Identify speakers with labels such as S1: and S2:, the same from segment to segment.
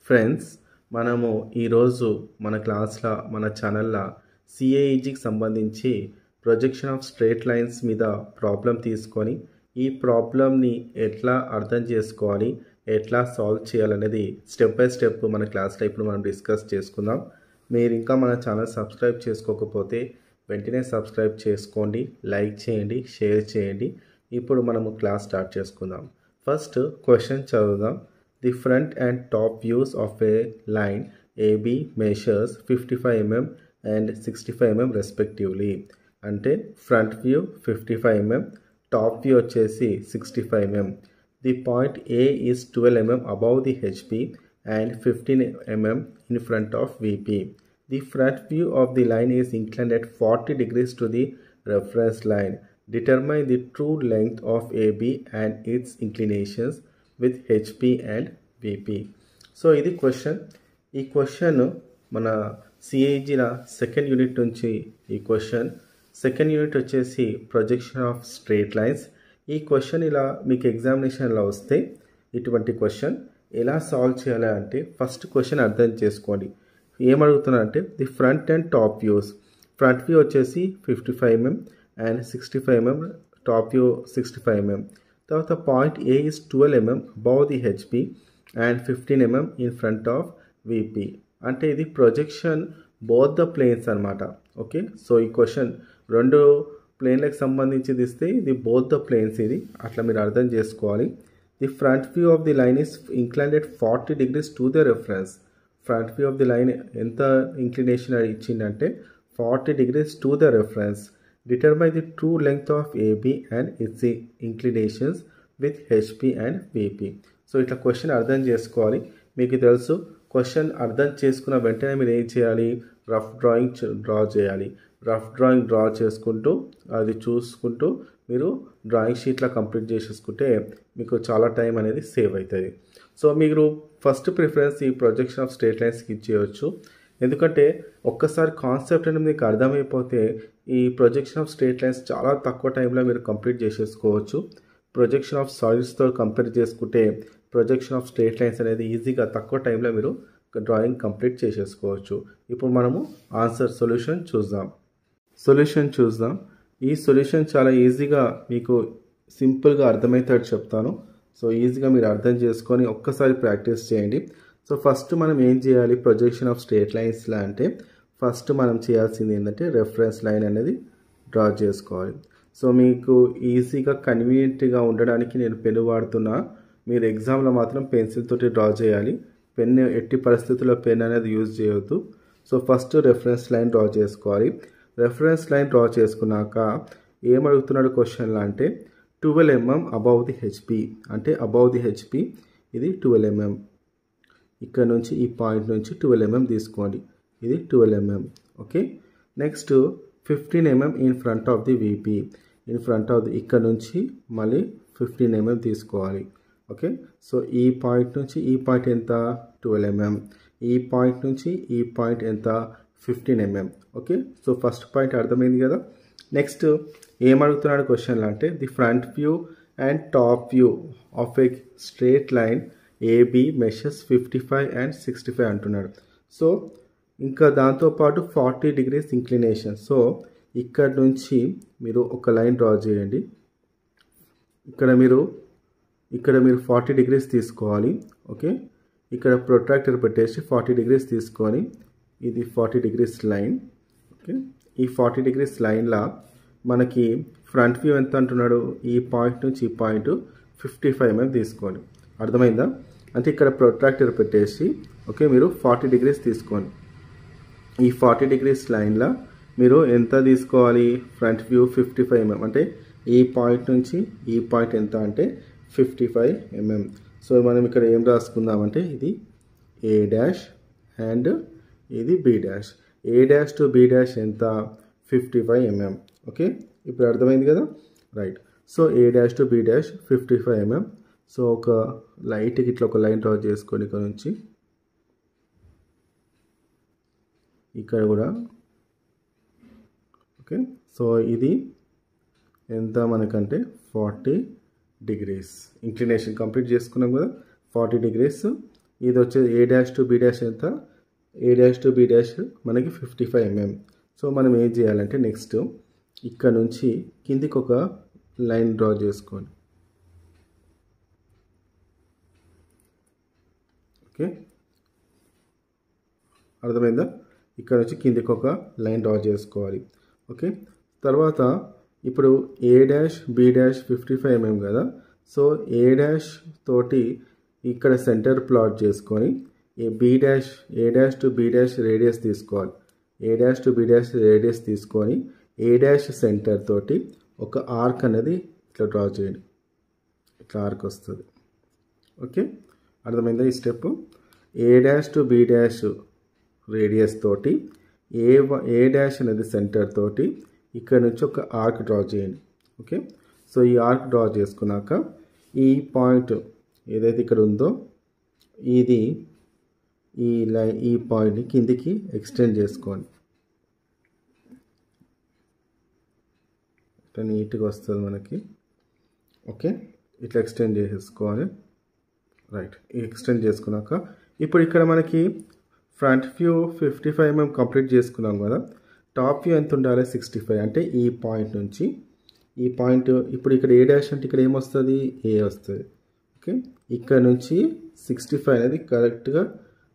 S1: Friends, మనము ఈరోజు మన క్లాస్లో మన ఛానల్లో సిఏఈజీకి సంబంధించి ప్రొజెక్షన్ ఆఫ్ స్ట్రేట్ లైన్స్ మీద ప్రాబ్లం తీసుకొని ఈ ప్రాబ్లంని ఎట్లా అర్థం చేసుకోవాలి, ఎట్లా సాల్వ్ చేయాలనేది స్టెప్ బై స్టెప్ మన క్లాస్లో ఇప్పుడు మనం డిస్కస్ చేసుకుందాం. మీరు ఇంకా మన ఛానల్ సబ్స్క్రైబ్ చేసుకోకపోతే వెంటనే సబ్స్క్రైబ్ చేసుకోండి, లైక్ చేయండి, షేర్ చేయండి. ఇప్పుడు మనము క్లాస్ స్టార్ట్ చేసుకుందాం. ఫస్ట్ క్వశ్చన్ చదువుదాం. The front and top views of a line AB measures 55 mm and 65 mm respectively. అంటే front view 55 mm, top view వచ్చేసి 65 mm. The point A is 12 mm above the HP and 15 mm in front of VP. The front view of the line is inclined at 40 degrees to the reference line. Determine the true length of AB and its inclinations with HP and VP. So ఇది question. ఈ question మన సిఏజీల second unit నుంచి ఈ question. Second unit వచ్చేసి projection of straight lines. ఈ question ఇలా మీకు ఎగ్జామినేషన్లో వస్తే ఇటువంటి క్వశ్చన్ ఎలా సాల్వ్ చేయాలి అంటే ఫస్ట్ క్వశ్చన్ అర్థం చేసుకోండి. ఏమడుగుతున్నారంటే the front and top views. Front view వచ్చేసి 55 mm and 65 mm, top view 65 mm. తర్వాత point A is 12 mm above the HP and 15 mm in front of VP. అంటే ఇది ప్రొజెక్షన్ బోత్ ద ప్లేన్స్ అనమాట. Okay, so ఈ question రెండు ప్లేన్లకు సంబంధించి ఇస్తే ఇది బోత్ ద ప్లేన్స్, ఇది అట్లా మీరు అర్థం చేసుకోవాలి. The front view of the line is inclined at 40 degrees to the reference. Front view of the line ఎంత ఇంక్లినేషన్ ఇచ్చిందంటే 40 degrees to the reference. Determine the true length of AB and its inclinations with HP and VP. So ఇట్లా question అర్థం చేసుకోవాలి. మీకు తెలుసు, question అర్థం చేసుకున్న వెంటనే మీరు ఏం చేయాలి, రఫ్ డ్రాయింగ్ డ్రా చేయాలి. రఫ్ డ్రాయింగ్ డ్రా చేసుకుంటూ అది చూసుకుంటూ మీరు డ్రాయింగ్ షీట్లో కంప్లీట్ చేసేసుకుంటే మీకు చాలా టైం అనేది సేవ్ అవుతుంది. సో మీరు ఫస్ట్ ప్రిఫరెన్స్ ఈ ప్రొజెక్షన్ ఆఫ్ స్ట్రేట్ లైన్స్కి ఇచ్చేయచ్చు. ఎందుకంటే ఒక్కసారి కాన్సెప్ట్ అనేది మీకు అర్థమైపోతే ఈ ప్రొజెక్షన్ ఆఫ్ స్ట్రేట్ లైన్స్ చాలా తక్కువ టైంలో మీరు కంప్లీట్ చేసేసుకోవచ్చు. ప్రొజెక్షన్ ఆఫ్ సాలిడ్స్తో కంపేర్ చేసుకుంటే ప్రొజెక్షన్ ఆఫ్ స్ట్రేట్ లైన్స్ అనేది ఈజీగా తక్కువ టైంలో మీరు డ్రాయింగ్ కంప్లీట్ చేసేసుకోవచ్చు. ఇప్పుడు మనము ఆన్సర్ సొల్యూషన్ చూద్దాం. ఈ సొల్యూషన్ చాలా ఈజీగా మీకు సింపుల్గా అర్థమవుతాడు చెప్తాను. సో ఈజీగా మీరు అర్థం చేసుకొని ఒక్కసారి ప్రాక్టీస్ చేయండి. సో ఫస్ట్ మనం ఏం చేయాలి ప్రొజెక్షన్ ఆఫ్ స్ట్రేట్ లైన్స్లో అంటే ఫస్ట్ మనం చేయాల్సింది ఏంటంటే రెఫరెన్స్ లైన్ అనేది డ్రా చేసుకోవాలి. సో మీకు ఈజీగా కన్వీనియంట్గా ఉండడానికి నేను పెన్ వాడుతున్నా. మీరు ఎగ్జామ్లో మాత్రం పెన్సిల్ తోటి డ్రా చేయాలి. పెన్ ఎట్టి పరిస్థితుల్లో పెన్ అనేది యూజ్ చేయవద్దు. So first reference line draw చేసుకోవాలి. రెఫరెన్స్ లైన్ డ్రా చేసుకున్నాక ఏమడుగుతున్నాడు క్వశ్చన్లో అంటే 12 mm అబౌవ్ ది హెచ్పి. అంటే అబౌవ్ ది హెచ్పి ఇది 12 mm. ఇక్కడ నుంచి ఈ పాయింట్ నుంచి 12 mm తీసుకోండి, ఇది 12 mm. Okay, next 15 mm in front of the VP. In front of the ఇక్కడ నుంచి మళ్ళీ 15 mm తీసుకోవాలి. ఓకే, సో ఈ పాయింట్ నుంచి ఈ పాయింట్ ఎంత 12 mm, ఈ పాయింట్ నుంచి ఈ పాయింట్ ఎంత 15 mm. Okay, so first point అర్థమైంది కదా. నెక్స్ట్ ఏమడుగుతున్నాడు క్వశ్చన్లో అంటే the front view and top view of A straight line AB measures 55 and 65 అంటున్నాడు. సో ఇంకా దాంతోపాటు 40 degrees ఇంక్లినేషన్. సో ఇక్కడ నుంచి మీరు ఒక లైన్ డ్రా చేయండి. ఇక్కడ మీరు 40 degrees తీసుకోవాలి. ఓకే, ఇక్కడ ప్రొట్రాక్టర్ పెట్టేసి 40 degrees తీసుకొని ఇది 40 degrees లైన్. ఓకే, ఈ 40 degrees లైన్లో మనకి ఫ్రంట్ వ్యూ ఎంత అంటున్నాడు, ఈ పాయింట్ నుంచి ఈ పాయింట్ 55 mm తీసుకోండి. అర్థమైందా? అంటే ఇక్కడ ప్రొట్రాక్టర్ పెట్టేసి ఓకే మీరు 40 degrees తీసుకోండి. ఈ 40 degrees లైన్లో మీరు ఎంత తీసుకోవాలి, ఫ్రంట్ వ్యూ 55 mm. అంటే ఈ పాయింట్ నుంచి ఈ పాయింట్ ఎంత అంటే 55 mm. సో మనం ఇక్కడ ఏం రాసుకుందామంటే ఇది ఏ డాష్ అండ్ ఇది B dash. A dash to B dash ఎంత 55 mm. ఓకే, ఇప్పుడు అర్థమైంది కదా, right. So A dash to B dash 55 mm. So ఒక లైట్కి ఇట్లా ఒక లైన్ డ్రా చేసుకొని ఇక్కడ నుంచి ఇక్కడ కూడా. ఓకే, సో ఇది ఎంత మనకంటే 40 degrees ఇంక్లినేషన్ కంప్లీట్ చేసుకున్నాం కదా. 40 degrees ఇది వచ్చేసి ఏ డాష్ టు బి డాష్ ఎంత, ఏ డాష్ టు బి డాష్ మనకి 55 mm. సో మనం ఏం చేయాలంటే నెక్స్ట్ ఇక్కడ నుంచి కిందికి ఒక లైన్ డ్రా చేసుకోండి. ఓకే, అర్థమైందా? ఇక్కడ నుంచి కిందికి ఒక లైన్ డ్రా చేసుకోవాలి. ఓకే, తర్వాత ఇప్పుడు A dash B dash 55 mm కదా. సో ఏ డాష్ తోటి ఇక్కడ సెంటర్ ప్లాట్ చేసుకొని A dash to B dash radius తీసుకోవాలి. A dash to B dash radius తీసుకొని ఏ డాష్ సెంటర్ తోటి ఒక ఆర్క్ అనేది ఇట్లా డ్రా చేయండి. ఇట్లా ఆర్క్ వస్తుంది. ఓకే, అర్థమైందా ఈ step? A dash to B dash radius తోటి ఏ డాష్ అనేది సెంటర్ తోటి ఇక్కడ నుంచి ఒక ఆర్క్ డ్రా చేయండి. ఓకే, సో ఈ ఆర్క్ డ్రా చేసుకున్నాక ఈ పాయింట్ ఏదైతే ఇక్కడ ఉందో ఇది ఈ పాయింట్ని కిందికి ఎక్స్టెండ్ చేసుకోండి. ఇట్లా నీట్గా వస్తుంది మనకి. ఓకే, ఇట్లా ఎక్స్టెండ్ చేసేసుకోవాలి. రైట్, ఎక్స్టెండ్ చేసుకున్నాక ఇప్పుడు ఇక్కడ మనకి ఫ్రంట్ వ్యూ 55 mm కంప్లీట్ చేసుకున్నాం కదా. టాప్ వ్యూ ఎంత ఉండాలి? 65. అంటే ఈ పాయింట్ నుంచి ఈ పాయింట్ ఇప్పుడు ఇక్కడ ఏ డాష్ అంటే ఇక్కడ ఏమొస్తుంది? ఏ వస్తుంది. ఓకే, ఇక్కడ నుంచి 65 అనేది కరెక్ట్గా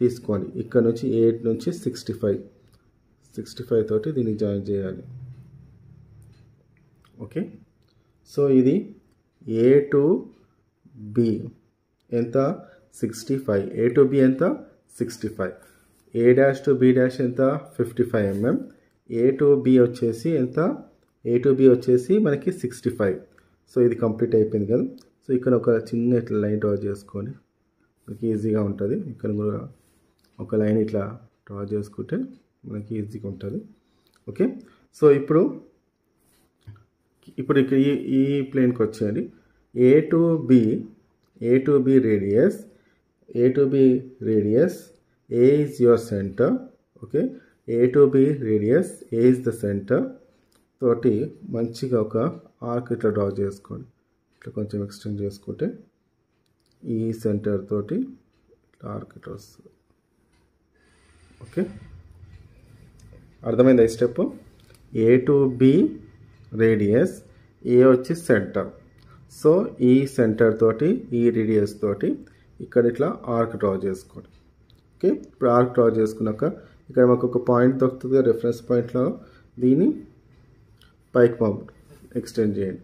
S1: తీసుకోండి. ఇక్కడ నుంచి 8 నుంచి 65 తోటి దీన్ని జాయిన్ చేయాలి. ఓకే, సో ఇది ఏ టు బి ఎంత? 65. ఏ టు బి ఎంత? 65. ఏ డాష్ టు బి డాష్ ఎంత? 55 mm. ఏ టు బి వచ్చేసి ఎంత? ఏ టు బి వచ్చేసి మనకి 65. సో ఇది కంప్లీట్ అయిపోయింది కదా. సో ఇక్కడ ఒక చిన్న ఇట్లా లైన్ డ్రా చేసుకొని మనకి ఈజీగా ఉంటుంది. ఇక్కడ కూడా ఒక లైన్ ఇట్లా డ్రా చేసుకుంటే మనకి ఈజీగా ఉంటుంది. ఓకే, సో ఇప్పుడు ఇక్కడ ఈ ప్లేన్కి వచ్చేయండి. A to B radius A is your center. Okay, A to B radius A is the center తోటి మంచిగా ఒక ఆర్క్ ఇట్లా డ్రా చేసుకోండి. ఇట్లా కొంచెం ఎక్స్టెండ్ చేసుకుంటే ఈ సెంటర్ తోటి ఇట్లా ఆర్క్ ఇట్లా వస్తుంది. ఓకే, అర్థమైంది ఈ step? A to B radius A వచ్చి సెంటర్. సో ఈ సెంటర్ తోటి ఈ రేడియస్ తోటి ఇక్కడ ఇట్లా ఆర్క్ డ్రా చేసుకోండి. ఓకే, ఇప్పుడు ఆర్క్ డ్రా చేసుకున్నాక ఇక్కడ మాకు ఒక పాయింట్ దొరుకుతుంది రిఫరెన్స్ పాయింట్లో. దీన్ని పైకి ఎక్స్టెండ్ చేయండి.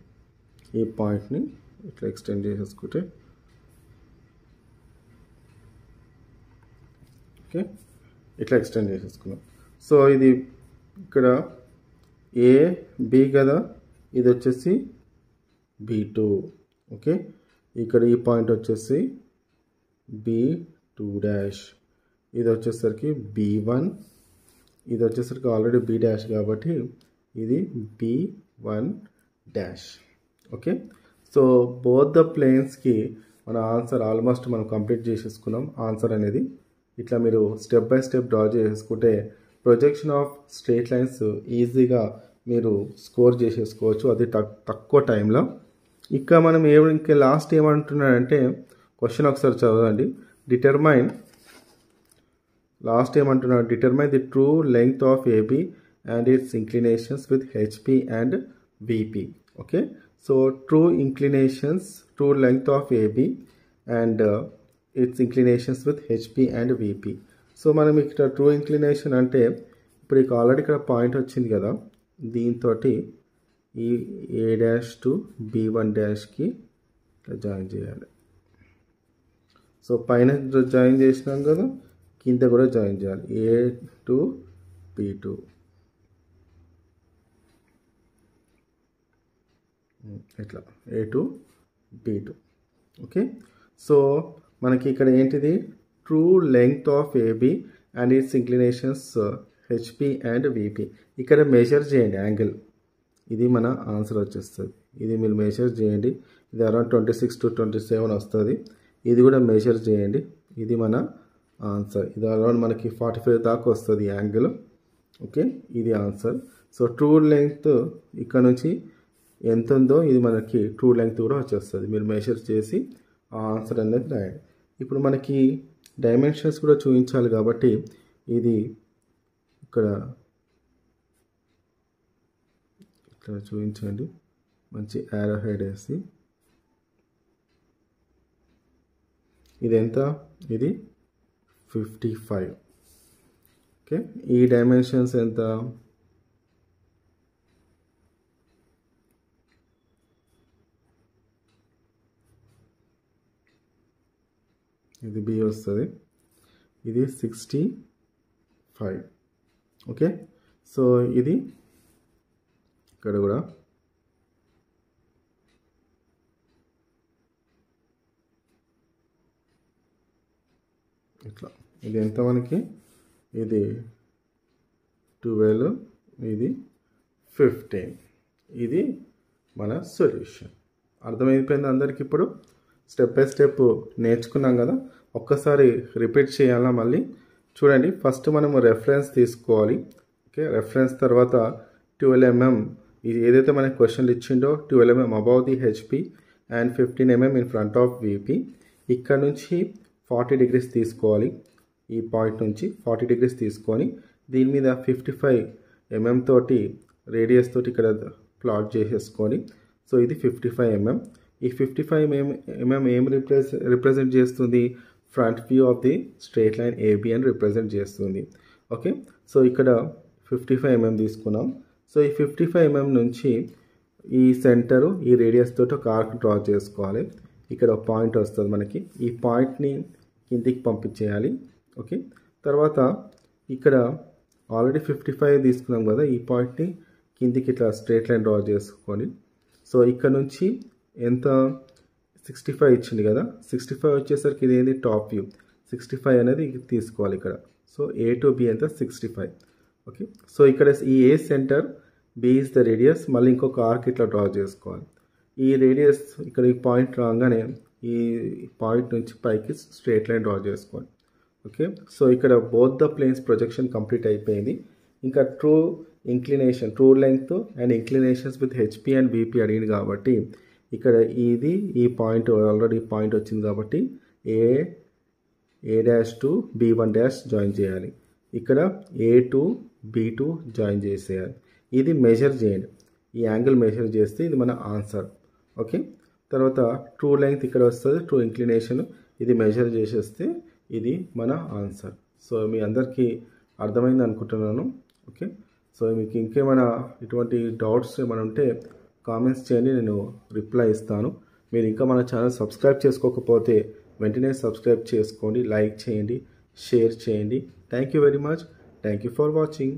S1: ఈ పాయింట్ని ఇట్లా ఎక్స్టెండ్ చేసేసుకుంటే ఓకే, ఇట్లా ఎక్స్టెండ్ చేసేసుకున్నాం. సో ఇది ఇక్కడ ఏ బి కదా, ఇది వచ్చేసి B2. ఓకే, ఇక్కడ ఈ పాయింట్ వచ్చేసి B2 డాష్, ఇది వచ్చేసరికి B1, ఇది వచ్చేసరికి ఆల్రెడీ B డాష్ కాబట్టి ఇది B1 dash. Okay, so both the ప్లేన్స్కి మన ఆన్సర్ ఆల్మోస్ట్ మనం కంప్లీట్ చేసేసుకున్నాం. ఆన్సర్ అనేది ఇట్లా మీరు స్టెప్ బై స్టెప్ డ్రా చేసుకుంటే ప్రొజెక్షన్ ఆఫ్ స్ట్రేట్ లైన్స్ ఈజీగా మీరు స్కోర్ చేసేసుకోవచ్చు, అది తక్కువ టైంలో. ఇంకా మనం ఇంకా లాస్ట్ ఏమంటున్నాడంటే క్వశ్చన్ ఒకసారి చదవండి. Determine the true length of AB and its inclinations with HP and VP. Okay, so true length of AB and its inclinations with HP and VP. So మనం ఇక్కడ ట్రూ ఇంక్లినేషన్ అంటే ఇప్పుడు ఇక already ఇక్కడ point వచ్చింది కదా, దీంతో ఈ ఏ డాష్ టు B1 డాష్కి జాయిన్ చేయాలి. సో పైన జాయిన్ చేసినాం కదా, కింద కూడా జాయిన్ చేయాలి. ఏ టు B2 ఇట్లా A to B2. Okay, so మనకి ఇక్కడ ఏంటిది? True length of AB and it's inclinations HP and VP. ఇక్కడ మెజర్ చేయండి యాంగిల్, ఇది మన ఆన్సర్ వచ్చేస్తుంది. ఇది మీరు మెజర్ చేయండి, ఇది అరౌండ్ 26 to 27 వస్తుంది. ఇది కూడా మెజర్ చేయండి, ఇది మన ఆన్సర్. ఇది అరౌండ్ మనకి 45 దాకా వస్తుంది యాంగిల్. ఓకే, ఇది ఆన్సర్. సో ట్రూ లెంగ్త్ ఇక్కడ నుంచి ఎంత ఉందో ఇది మనకి ట్రూ లెంగ్త్ కూడా వచ్చేస్తుంది. మీరు మెజర్ చేసి ఆ ఆన్సర్ అనేది రాయండి. ఇప్పుడు మనకి డైమెన్షన్స్ కూడా చూపించాలి కాబట్టి ఇది ఇక్కడ చూపించండి, మంచి యారో హెడ్ వేసి. ఇది ఎంత? ఇది 55. ఓకే, ఈ డైమెన్షన్స్ ఎంత? ఇది బి వస్తుంది, ఇది 65. ఓకే, సో ఇది ఇక్కడ కూడా ఇట్లా. ఇది ఎంత మనకి? ఇది 12, ఇది 15. ఇది మన సొల్యూషన్. అర్థమైపోయింది అందరికి? ఇప్పుడు స్టెప్ బై స్టెప్ నేర్చుకున్నాం కదా, ఒక్కసారి రిపీట్ చేయాలా మళ్ళీ? చూడండి, ఫస్ట్ మనము రెఫరెన్స్ తీసుకోవాలి. ఓకే, రెఫరెన్స్ తర్వాత 12 mm, ఇది ఏదైతే మనకి క్వశ్చన్లు ఇచ్చిండో 12 mm above the HP and 15 mm in front of VP. ఇక్కడ నుంచి 40 degrees తీసుకోవాలి, ఈ పాయింట్ నుంచి 40 degrees తీసుకొని దీని మీద 55 mm తోటి రేడియస్ తోటి ఇక్కడ ప్లాట్ చేసేసుకొని, సో ఇది 55 mm. ఈ 55 mm ఏం రిప్రజెంట్ చేస్తుంది? Front view of the straight line AB అని రిప్రజెంట్ చేస్తుంది. ఓకే, సో ఇక్కడ 55 mm తీసుకున్నాం. సో ఈ 55 mm నుంచి ఈ సెంటరు ఈ రేడియస్ తోటి ఒక ఆర్క్ డ్రా చేసుకోవాలి. ఇక్కడ ఒక పాయింట్ వస్తుంది మనకి, ఈ పాయింట్ని కిందికి పంపించేయాలి. ఓకే, తర్వాత ఇక్కడ ఆల్రెడీ 55 తీసుకున్నాం కదా, ఈ పాయింట్ని కిందికి ఇట్లా స్ట్రేట్ లైన్ డ్రా చేసుకొని, సో ఇక్కడ నుంచి ఎంత? 65 ఇచ్చింది కదా, 65 వచ్చేసరికి ఇది ఏంది? Top view. 65 అనేది తీసుకోవాలి ఇక్కడ. సో ఏ టు బి ఎంత? 65. ఓకే, సో ఇక్కడ ఈ A center, B is the radius, మళ్ళీ ఇంకొక ఆర్క్ ఇట్లా డ్రా చేసుకోవాలి. ఈ రేడియస్ ఇక్కడ ఈ పాయింట్ రాగానే ఈ పాయింట్ నుంచి పైకి స్ట్రేట్ లైన్ డ్రా చేసుకోవాలి. ఓకే, సో ఇక్కడ both the planes projection complete అయిపోయింది. ఇంకా true inclination, true length and inclinations with HP and BP అడిగింది కాబట్టి ఇక్కడ ఇది ఈ పాయింట్ ఆల్రెడీ పాయింట్ వచ్చింది కాబట్టి ఏ డాష్ టు B1 జాయిన్ చేయాలి. ఇక్కడ ఏ టు B2 జాయిన్ చేసేయాలి. ఇది మెజర్ చేయండి, ఈ యాంగిల్ మెజర్ చేస్తే ఇది మన ఆన్సర్. ఓకే, తర్వాత ట్రూ లెంగ్త్ ఇక్కడ వస్తుంది, ట్రూ ఇంక్లినేషన్ ఇది మెజర్ చేసేస్తే ఇది మన ఆన్సర్. సో మీ అందరికీ అర్థమైంది అనుకుంటున్నాను. ఓకే, సో మీకు ఇంకేమైనా ఇటువంటి డౌట్స్ ఏమైనా ఉంటే కామెంట్స్ చేయండి, నేను రిప్లై ఇస్తాను. మీరు ఇంకా మన ఛానల్ సబ్స్క్రైబ్ చేసుకోకపోతే వెంటనే సబ్స్క్రైబ్ చేసుకోండి, లైక్ చేయండి, షేర్ చేయండి. Thank you very much. Thank you for watching.